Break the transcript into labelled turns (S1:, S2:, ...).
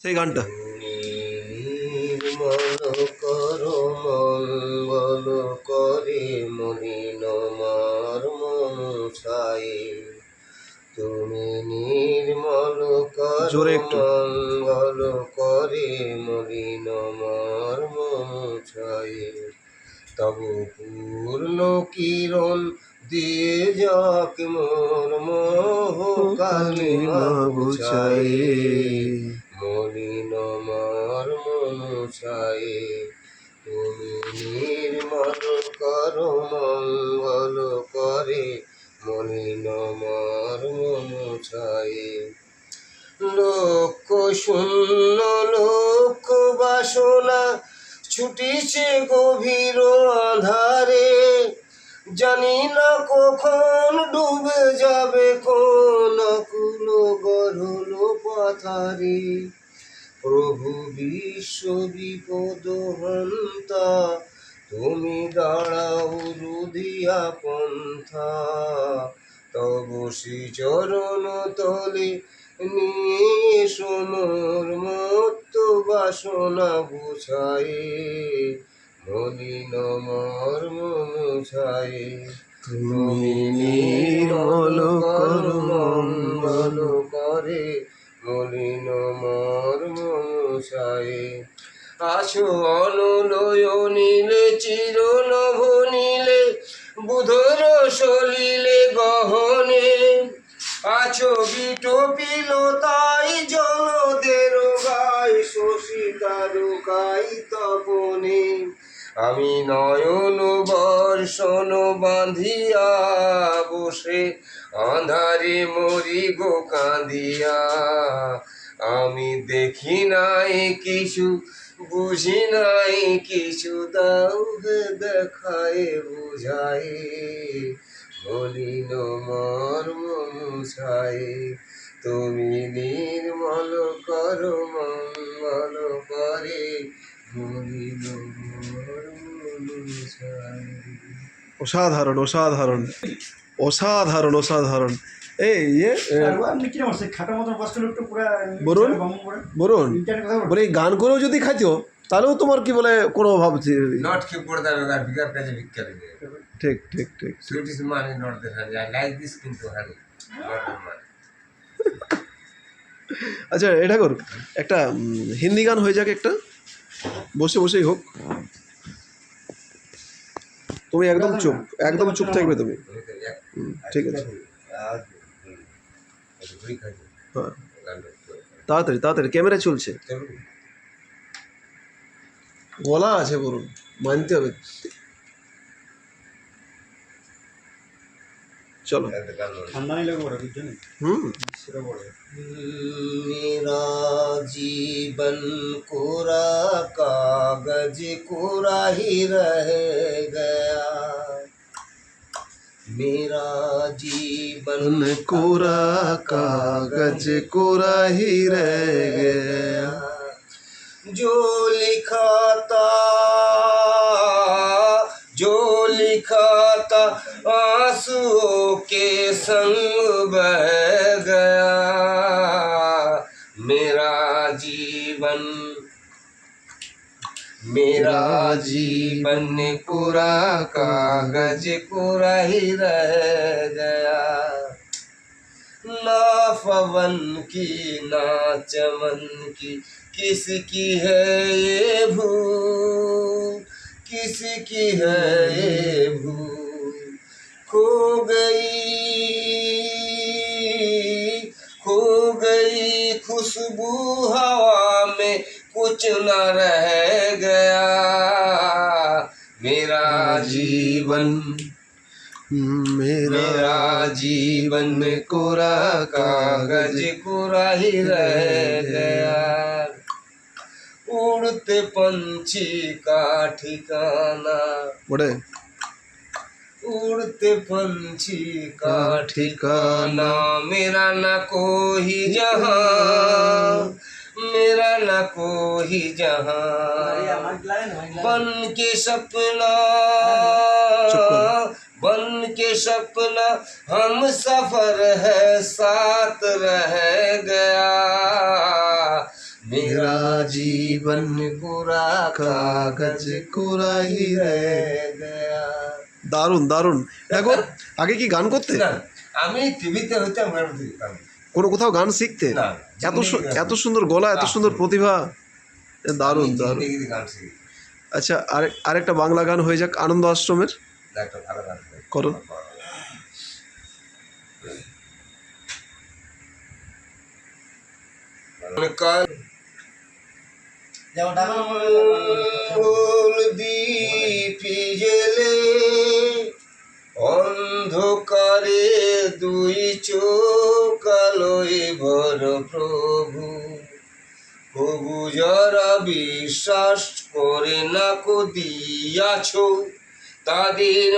S1: সেই গানটা।
S2: নির্মল কর মঙ্গল করে মলিন মর্মছায়ে, তুমি নির্মল কর
S1: জোরে একটু।
S2: মঙ্গল করে মলিন মর্মছায়ে, তব পূর্ণ কিরণ দিয়ে যাক মোর মোহ কালিমা বুঝায়ে, মলিন মর্মছায়ে, তুমি নির্মল কর মঙ্গল করে মলিন মর্মছায়ে। লক্ষ শূন্য লক্ষ বাসনা ছুটিছে গভীর আধারে, জানি না কখন ডুবে যাবে কোন আকুল গরল পাথারে। প্রভু বিশ্ব বিপদ হন্তা, তুমি দাঁড়াও রুধিয়া পন্থা, তব শ্রী চরণ তলে নিয়ে সমর মত্ত বাসনা বুঝায়ে, মলিন মর্ম মুছায়ে, তুমি নির্মল কর মঙ্গল করে মলিন মর্ম মুছায়ে। আছো অনুলয় নীলে চির নভ নীলে বুধর সলিলে গহনে, আছো বিটপিলতাই জলদের গাই শশী তারকাই তপনে, আমি নয়ন বর্ষণ বাঁধিয়া বসে আঁধারে মরি গো কাঁদিয়া, আমি দেখি নাই কিছু বুঝি নাই কিছু, দাও হে দেখায় বুঝায়ে, মলিন মর্ম মুছায়ে, তুমি নির্মল কর মঙ্গল করে মলিন মর্ম মুছায়ে।
S1: অসাধারণ অসাধারণ অসাধারণ অসাধারণ। এই বরুণ বরুণ বলে এই গান করেও যদি খাইতো তাহলেও তোমার কি বলে কোনো অভাব
S2: নট কি পড়ে যাবে আর ভিকার কাছে ভিক্ষা দিবে।
S1: ঠিক ঠিক ঠিক।
S2: Sweet is money not the honey, I like this কিন্তু হানি নট দ্য মানি।
S1: আচ্ছা এটা কর, একটা হিন্দি গান হয়ে যাক, একটা বসে বসেই হোক। তুমি একদম চুপ, একদম চুপ থাকবে তুমি। ঠিক আছে, হ্যাঁ তাড়াতাড়ি তাড়াতাড়ি, ক্যামেরা চলছে, গলা আছে বলুন, মানতে হবে। চলো।
S2: मेरा जीवन कोरा कागज कोरा ही रह गया, मेरा जीवन
S1: कोरा कागज कोरा ही रह गया,
S2: जो लिखा था आंसुओं के संग बह गया, मेरा जीवन कोरा कागज कोरा ही रह गया, ना पवन की ना चमन की किसकी है ये भूल, किसकी है ये भूल, खो गई खुशबू हवा में कुछ न रह गया, मेरा जीवन कोरा कागज कोरा ही रह गया, उड़ते पंछी का ठिकाना, उड़ते पंछी का ठिकाना, मेरा न कोई जहां, मेरा न कोई जहां, बन के सपना हम सफर है साथ रह गया, मेरा जीवन पूरा कागज
S1: कोरा ही
S2: रह गया।
S1: দারুণ দারুণ। দেখো আগে কি গান করতে?
S2: না, আমি টিভিতে হইতাম গান দিতাম
S1: কোনো কোথাও গান শিখতে?
S2: না,
S1: এত সুন্দর গলা, এত সুন্দর প্রতিভা, দারুণ
S2: আমি
S1: দারুণ।
S2: জিন্দেগিতে গান শিখি।
S1: আচ্ছা আরেকটা বাংলা গান হয়ে যাক, আনন্দ আশ্রমের
S2: একটা ভালো গান করে।
S1: করো।
S2: দীপি জেলে অন্ধকারে দুই চোখ আলোয় ভর প্রভু, প্রভু যারা বিশ্বাস করে না কো দিয়াছ তাদের